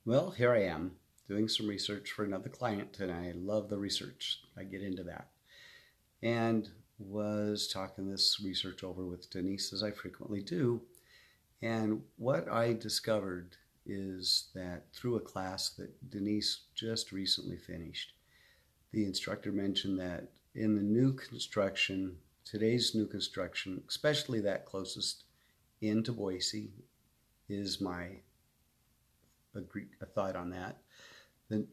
Well, here I am doing some research for another client, and I love the research. I get into that. And was talking this research over with Denise, as I frequently do. And what I discovered is that through a class that Denise just recently finished, the instructor mentioned that in the new construction, today's new construction, especially that closest into Boise, is my a thought on that. The,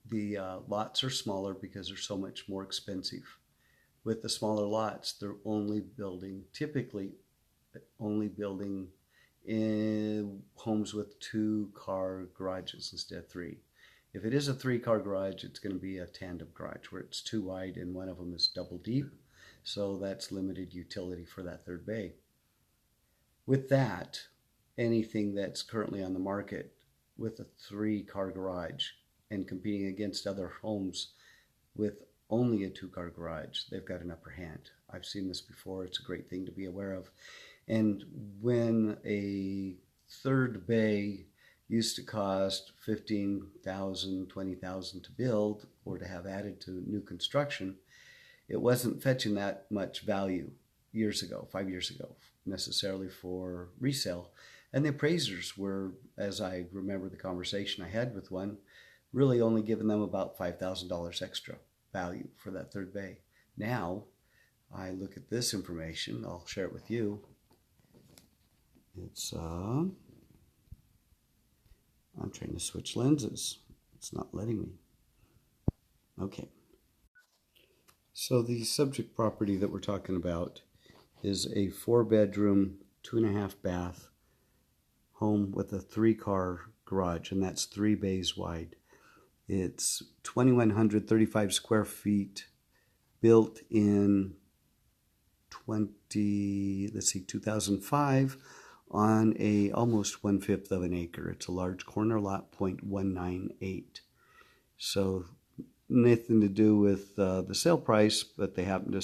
the lots are smaller because they're so much more expensive. With the smaller lots, they're typically only building in homes with 2-car garages instead of three. If it is a 3-car garage, it's going to be a tandem garage where it's too wide and one of them is double deep. So that's limited utility for that third bay. With that, anything that's currently on the market with a 3-car garage and competing against other homes with only a 2-car garage, they've got an upper hand. I've seen this before. It's a great thing to be aware of. And when a third bay used to cost $15,000, $20,000 to build or to have added to new construction, it wasn't fetching that much value years ago, 5 years ago, necessarily for resale. And the appraisers were, as I remember the conversation I had with one, really only giving them about $5,000 extra value for that third bay. Now, I look at this information, I'll share it with you. I'm trying to switch lenses. It's not letting me. Okay. So the subject property that we're talking about is a 4-bedroom, 2.5-bath home with a 3-car garage, and that's 3 bays wide. It's 2,135 square feet, built in 2005 on a almost 1/5 of an acre. It's a large corner lot, 0.198. So nothing to do with the sale price, but they happen to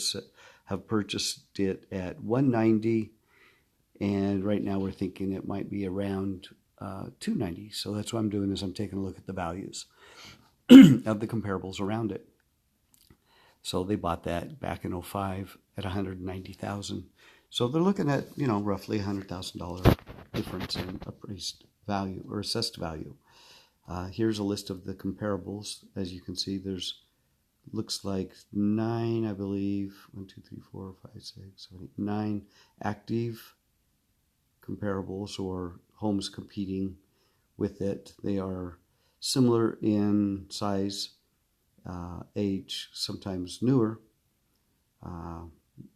have purchased it at 190, and right now we're thinking it might be around 290. So that's what I'm doing is I'm taking a look at the values of the comparables around it. So they bought that back in 05 at 190,000. So they're looking at, roughly $100,000 difference in appraised value or assessed value. Here's a list of the comparables. As you can see, looks like 9, I believe, 1, 2, 3, 4, 5, 6, 7, 8, 9 active comparables or homes competing with it. They are similar in size, age, sometimes newer.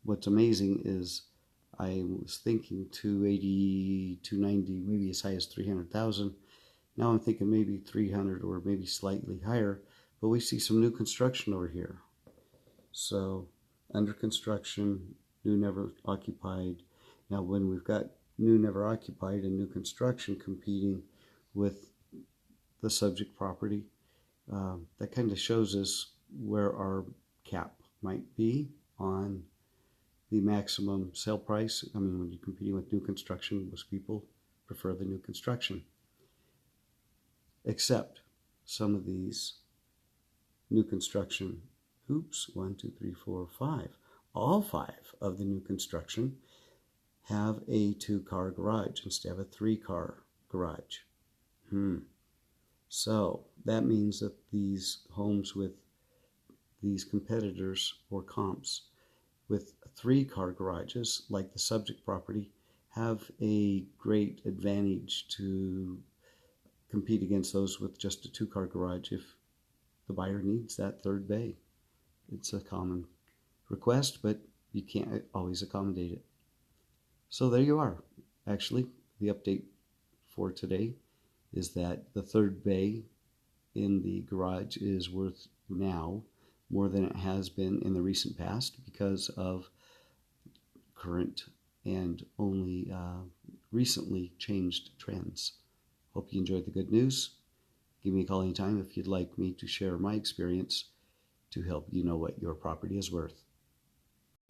What's amazing is I was thinking 280, 290, maybe as high as 300,000. Now I'm thinking maybe 300 or maybe slightly higher, but we see some new construction over here. So under construction, new never occupied. Now when we've got new never occupied and new construction competing with the subject property, that kind of shows us where our cap might be on the maximum sale price. I mean, when you're competing with new construction, most people prefer the new construction. Except some of these new construction, 1, 2, 3, 4, 5. All 5 of the new construction have a 2-car garage instead of a 3-car garage. So that means that these homes with these competitors or comps with 3-car garages, like the subject property, have a great advantage to compete against those with just a 2-car garage if the buyer needs that third bay. It's a common request, but you can't always accommodate it. So there you are. Actually, the update for today is that the third bay in the garage is worth now more than it has been in the recent past because of current and only recently changed trends. Hope you enjoyed the good news. Give me a call anytime if you'd like me to share my experience to help you know what your property is worth.